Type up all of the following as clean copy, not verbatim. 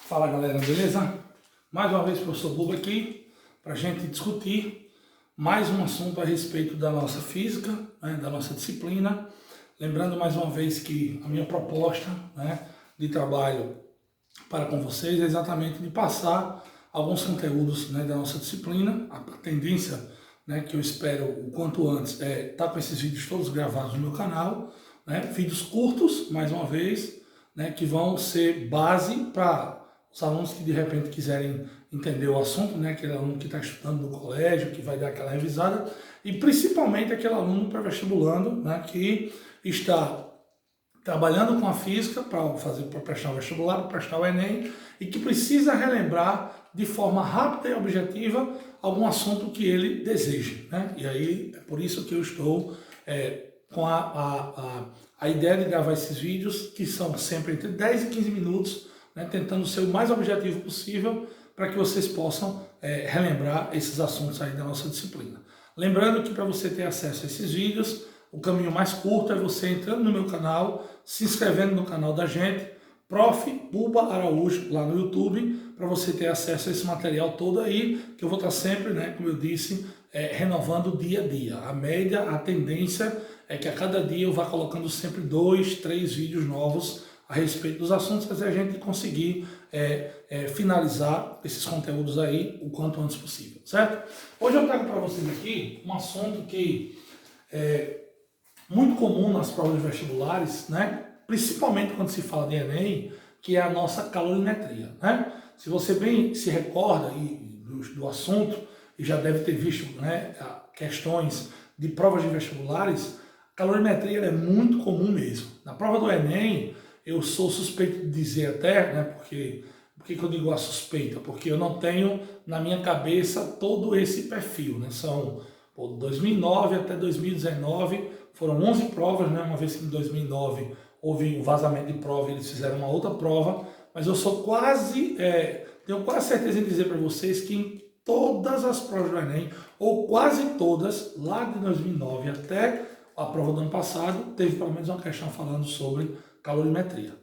Fala galera, beleza? Mais uma vez o professor Buba aqui para a gente discutir mais um assunto a respeito da nossa física, da nossa disciplina. Lembrando mais uma vez que a minha proposta de trabalho para com vocês é exatamente de passar alguns conteúdos da nossa disciplina. A tendência que eu espero o quanto antes é estar com esses vídeos todos gravados no meu canal, vídeos curtos, mais uma vez, que vão ser base para os alunos que de repente quiserem entender o assunto, aquele aluno que está estudando no colégio, que vai dar aquela revisada, e principalmente aquele aluno pré-vestibulando, que está trabalhando com a física para prestar o vestibular, para prestar o Enem, e que precisa relembrar de forma rápida e objetiva algum assunto que ele deseje. E aí é por isso que eu estou com a ideia de gravar esses vídeos, que são sempre entre 10 e 15 minutos, tentando ser o mais objetivo possível para que vocês possam relembrar esses assuntos aí da nossa disciplina. Lembrando que para você ter acesso a esses vídeos, o caminho mais curto é você entrando no meu canal, se inscrevendo no canal da gente, Prof. Buba Araújo, lá no YouTube, para você ter acesso a esse material todo aí, que eu vou estar sempre, como eu disse, renovando dia a dia. A média, a tendência é que a cada dia eu vá colocando sempre 2, 3 vídeos novos a respeito dos assuntos, para a gente conseguir finalizar esses conteúdos aí o quanto antes possível, certo? Hoje eu trago para vocês aqui um assunto que é muito comum nas provas vestibulares, principalmente quando se fala de Enem, que é a nossa calorimetria. Se você bem se recorda do assunto, e já deve ter visto questões de provas de vestibulares, a calorimetria é muito comum mesmo. Na prova do Enem, eu sou suspeito de dizer até, por que eu digo a suspeita? Porque eu não tenho na minha cabeça todo esse perfil, São, de 2009 até 2019, foram 11 provas, uma vez que em 2009 houve um vazamento de prova e eles fizeram uma outra prova, mas eu sou tenho quase certeza em dizer para vocês que em todas as provas do Enem, ou quase todas, lá de 2009 até a prova do ano passado, teve pelo menos uma questão falando sobre calorimetria,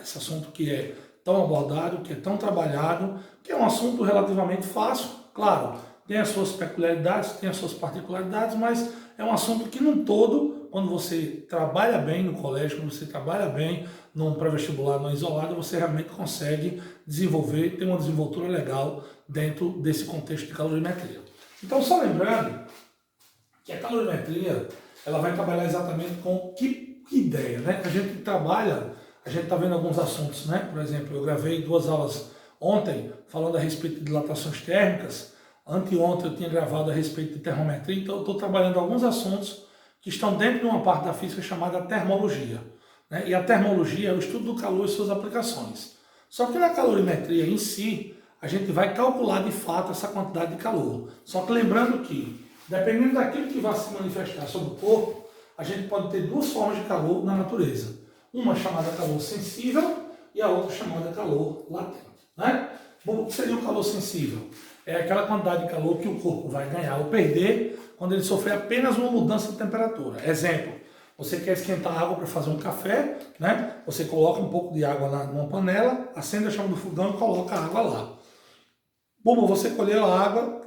Esse assunto que é tão abordado, que é tão trabalhado, que é um assunto relativamente fácil, claro, tem as suas peculiaridades, tem as suas particularidades, mas é um assunto que num todo, quando você trabalha bem no colégio, quando você trabalha bem num pré-vestibular, numa isolada, você realmente consegue desenvolver, ter uma desenvoltura legal dentro desse contexto de calorimetria. Então, só lembrando que a calorimetria, ela vai trabalhar exatamente com que ideia, A gente trabalha, a gente está vendo alguns assuntos, Por exemplo, eu gravei 2 aulas ontem falando a respeito de dilatações térmicas, anteontem eu tinha gravado a respeito de termometria, então eu estou trabalhando alguns assuntos que estão dentro de uma parte da física chamada termologia. E a termologia é o estudo do calor e suas aplicações. Só que na calorimetria em si, a gente vai calcular de fato essa quantidade de calor. Só que lembrando que, dependendo daquilo que vai se manifestar sobre o corpo, a gente pode ter 2 formas de calor na natureza. Uma chamada calor sensível e a outra chamada calor latente. Bom, o que seria o calor sensível? É aquela quantidade de calor que o corpo vai ganhar ou perder quando ele sofrer apenas uma mudança de temperatura. Exemplo, você quer esquentar água para fazer um café, Você coloca um pouco de água numa panela, acende a chama do fogão e coloca a água lá. Bom, você colheu a água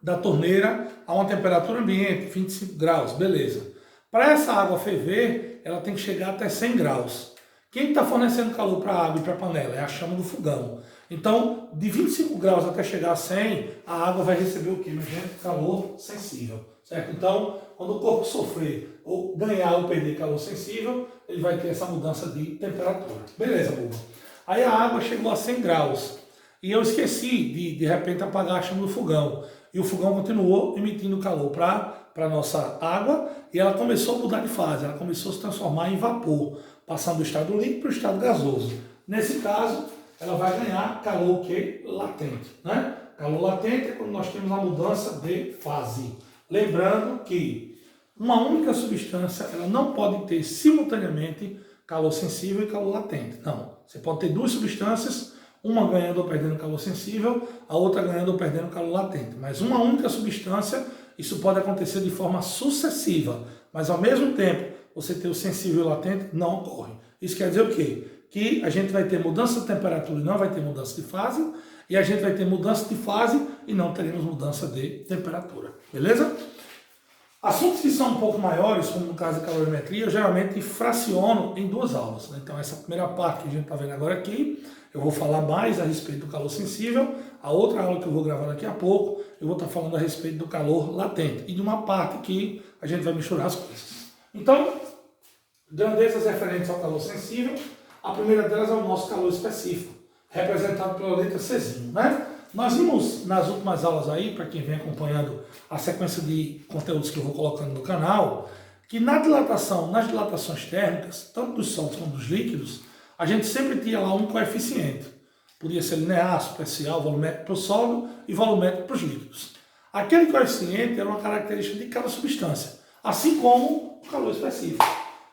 da torneira a uma temperatura ambiente, 25 graus, beleza. Para essa água ferver, ela tem que chegar até 100 graus. Quem está fornecendo calor para a água e para a panela? É a chama do fogão. Então, de 25 graus até chegar a 100, a água vai receber o quê, minha gente? Calor sensível, certo? Então, quando o corpo sofrer ou ganhar ou perder calor sensível, ele vai ter essa mudança de temperatura. Beleza, Buba? Aí a água chegou a 100 graus e eu esqueci de repente apagar a chama do fogão. E o fogão continuou emitindo calor para a nossa água e ela começou a mudar de fase, ela começou a se transformar em vapor, passando do estado líquido para o estado gasoso. Nesse caso, ela vai ganhar calor latente. Calor latente é quando nós temos a mudança de fase. Lembrando que uma única substância ela não pode ter simultaneamente calor sensível e calor latente. Não, você pode ter 2 substâncias, uma ganhando ou perdendo calor sensível, a outra ganhando ou perdendo calor latente. Mas uma única substância, isso pode acontecer de forma sucessiva, mas ao mesmo tempo você ter o sensível e o latente, não ocorre. Isso quer dizer o quê? que a gente vai ter mudança de temperatura e não vai ter mudança de fase, e a gente vai ter mudança de fase e não teremos mudança de temperatura, beleza? Assuntos que são um pouco maiores, como no caso da calorimetria, eu geralmente fraciono em 2 aulas, né? Então essa primeira parte que a gente está vendo agora aqui, eu vou falar mais a respeito do calor sensível. A outra aula que eu vou gravar daqui a pouco, eu vou estar falando a respeito do calor latente e de uma parte que a gente vai misturar as coisas. Então, grandezas referentes ao calor sensível, a primeira delas é o nosso calor específico, representado pela letra Czinho, né? Nós vimos nas últimas aulas aí, para quem vem acompanhando a sequência de conteúdos que eu vou colocando no canal, que nas dilatações térmicas, tanto dos sólidos como dos líquidos, a gente sempre tinha lá um coeficiente. Podia ser linear, superficial, volumétrico para o sólido e volumétrico para os líquidos. Aquele coeficiente era uma característica de cada substância, assim como o calor específico.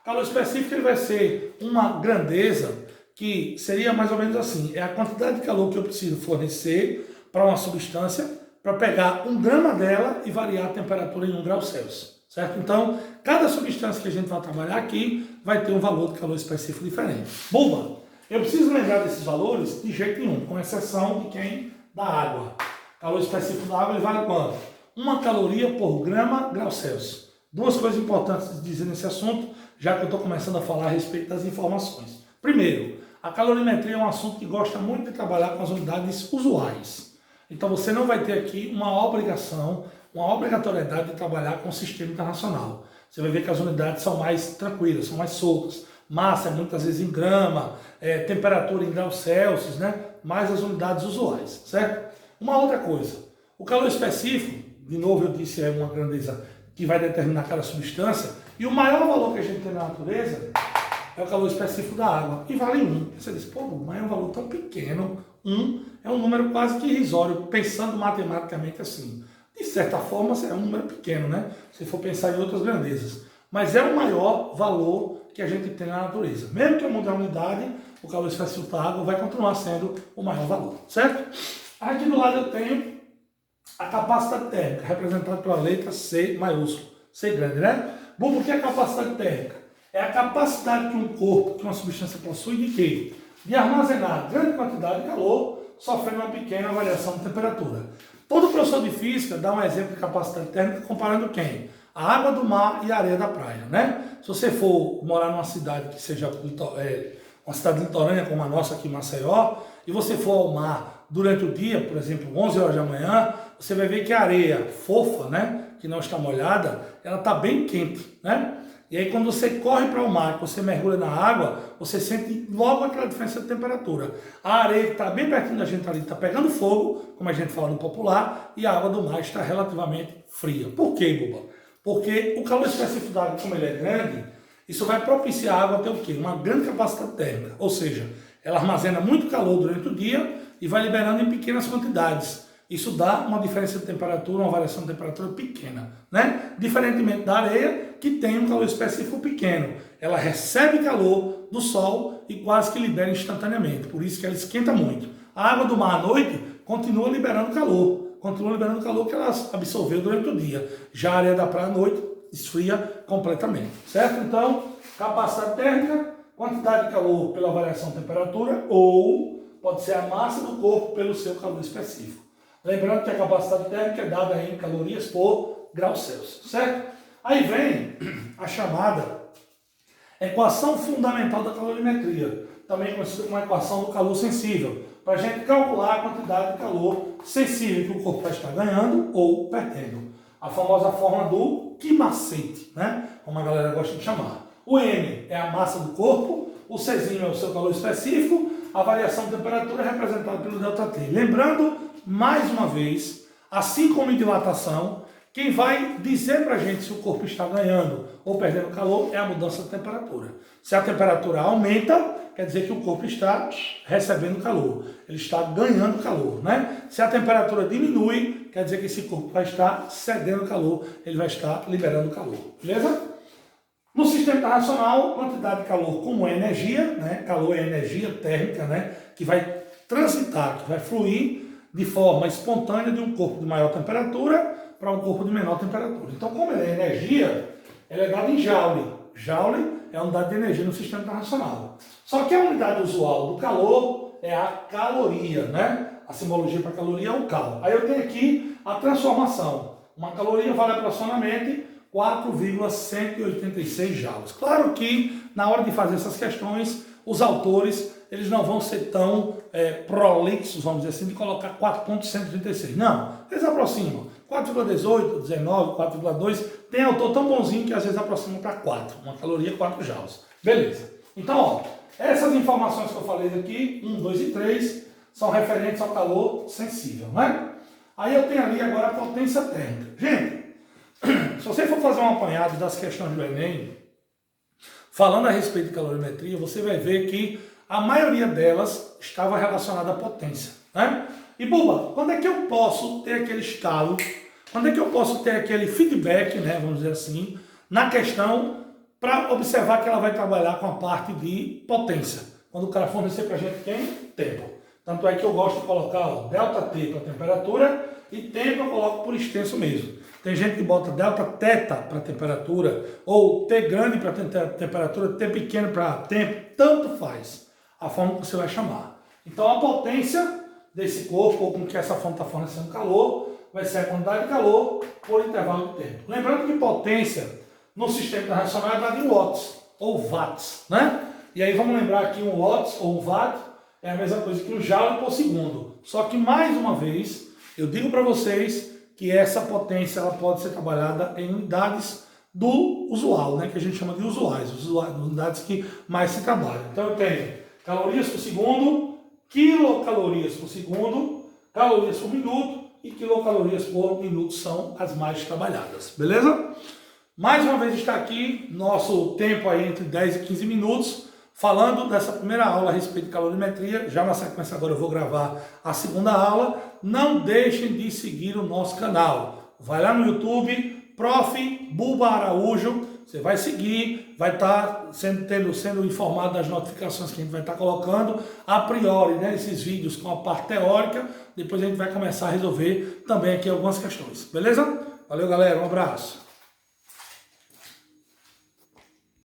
O calor específico ele vai ser uma grandeza que seria mais ou menos assim, é a quantidade de calor que eu preciso fornecer para uma substância para pegar 1 grama dela e variar a temperatura em 1 grau Celsius, certo? Então, cada substância que a gente vai trabalhar aqui vai ter um valor de calor específico diferente. Bomba! Eu preciso lembrar desses valores de jeito nenhum, com exceção de quem? Da água. Calor específico da água ele vale quanto? 1 caloria por grama grau Celsius. 2 coisas importantes de dizer nesse assunto, já que eu estou começando a falar a respeito das informações. Primeiro, a calorimetria é um assunto que gosta muito de trabalhar com as unidades usuais. Então você não vai ter aqui uma obrigatoriedade de trabalhar com o sistema internacional. Você vai ver que as unidades são mais tranquilas, são mais soltas. Massa é muitas vezes em grama, temperatura em graus Celsius, né? Mais as unidades usuais, certo? Uma outra coisa, o calor específico, de novo eu disse, é uma grandeza que vai determinar cada substância, e o maior valor que a gente tem na natureza é o calor específico da água, e vale 1. Você diz, pô, mas é um valor tão pequeno, 1 é um número quase que irrisório, pensando matematicamente assim. De certa forma, é um número pequeno, né? Se for pensar em outras grandezas. Mas é o maior valor que a gente tem na natureza. Mesmo que eu mude a unidade, o calor específico da água vai continuar sendo o maior valor, certo? Aqui do lado eu tenho a capacidade térmica, representada pela letra C maiúsculo, C grande, né? Bom, o que é a capacidade térmica? É a capacidade que um corpo, que uma substância possui de quê? De armazenar grande quantidade de calor, sofrendo uma pequena variação de temperatura. Todo professor de física dá um exemplo de capacidade térmica comparando quem? A água do mar e a areia da praia, né? Se você for morar numa cidade que seja uma cidade litorânea como a nossa aqui em Maceió, e você for ao mar durante o dia, por exemplo, 11 horas da manhã, você vai ver que a areia fofa, né, que não está molhada, ela está bem quente, né? E aí quando você corre para o mar, você mergulha na água, você sente logo aquela diferença de temperatura. A areia que está bem pertinho da gente ali está pegando fogo, como a gente fala no popular, e a água do mar está relativamente fria. Por quê, boba? Porque o calor específico da água, como ele é grande, isso vai propiciar a água a ter o quê? Uma grande capacidade térmica. Ou seja, ela armazena muito calor durante o dia e vai liberando em pequenas quantidades. Isso dá uma diferença de temperatura, uma variação de temperatura pequena, né? Diferentemente da areia, que tem um calor específico pequeno. Ela recebe calor do sol e quase que libera instantaneamente. Por isso que ela esquenta muito. A água do mar à noite continua liberando calor. Continua liberando calor que ela absorveu durante o dia. Já a areia da praia à noite esfria completamente, certo? Então, capacidade térmica, quantidade de calor pela variação de temperatura ou pode ser a massa do corpo pelo seu calor específico. Lembrando que a capacidade térmica é dada em calorias por grau Celsius, certo? Aí vem a chamada equação fundamental da calorimetria, também conhecida como a equação do calor sensível, para a gente calcular a quantidade de calor sensível que o corpo vai estar ganhando ou perdendo. A famosa forma do quimacete, né? Como a galera gosta de chamar. O M é a massa do corpo, o Czinho é o seu calor específico, a variação de temperatura é representada pelo ΔT. Lembrando, mais uma vez, assim como em dilatação, quem vai dizer para a gente se o corpo está ganhando ou perdendo calor é a mudança de temperatura. Se a temperatura aumenta, quer dizer que o corpo está recebendo calor, ele está ganhando calor, né? Se a temperatura diminui, quer dizer que esse corpo vai estar cedendo calor, ele vai estar liberando calor, beleza? No sistema internacional, quantidade de calor como é energia, né? Calor é energia térmica, né? Que vai transitar, que vai fluir de forma espontânea de um corpo de maior temperatura para um corpo de menor temperatura. Então, como ela é energia, ela é dada em joule. Joule É a unidade de energia no sistema internacional. Só que a unidade usual do calor é a caloria, né? A simbologia para caloria é o cal. Aí eu tenho aqui a transformação. Uma caloria vale aproximadamente 4,186 joules. Claro que na hora de fazer essas questões, os autores eles não vão ser tão prolixos, vamos dizer assim, de colocar 4,136. Não, eles aproximam. 4,18, 19, 4,2. Tem autor tão bonzinho que às vezes aproxima para 4. Uma caloria, 4 joules. Beleza. Então, ó, essas informações que eu falei aqui, 1, 2 e 3, são referentes ao calor sensível, né? Aí eu tenho ali agora a potência térmica. Gente, se você for fazer um apanhado das questões do Enem, falando a respeito de calorimetria, você vai ver que a maioria delas estava relacionada à potência, né? E, Buba, quando é que eu posso ter aquele estalo, quando é que eu posso ter aquele feedback, né, vamos dizer assim, na questão para observar que ela vai trabalhar com a parte de potência? Quando o cara fornecer para a gente quem? Tempo. Tanto é que eu gosto de colocar ó, ΔT para temperatura e tempo eu coloco por extenso mesmo. Tem gente que bota Δθ para temperatura, ou T grande para temperatura, T pequeno para tempo, tanto faz a forma que você vai chamar. Então a potência desse corpo, ou com que essa fonte está fornecendo calor, vai ser a quantidade de calor por intervalo de tempo. Lembrando que potência no sistema internacional é dada em watts, ou watts, né? E aí vamos lembrar que um watts ou um watt é a mesma coisa que um joule por segundo. Só que mais uma vez, eu digo para vocês que essa potência ela pode ser trabalhada em unidades do usual, né? Que a gente chama de usuais, unidades que mais se trabalham. Então eu tenho calorias por segundo, quilocalorias por segundo, calorias por minuto e quilocalorias por minuto são as mais trabalhadas, beleza? Mais uma vez está aqui nosso tempo aí entre 10 e 15 minutos, falando dessa primeira aula a respeito de calorimetria. Já na sequência agora eu vou gravar a segunda aula. Não deixem de seguir o nosso canal. Vai lá no YouTube, Prof. Buba Araújo, você vai seguir, vai estar sendo informado das notificações que a gente vai estar colocando a priori, né, esses vídeos com a parte teórica. Depois a gente vai começar a resolver também aqui algumas questões, beleza? Valeu, galera, um abraço.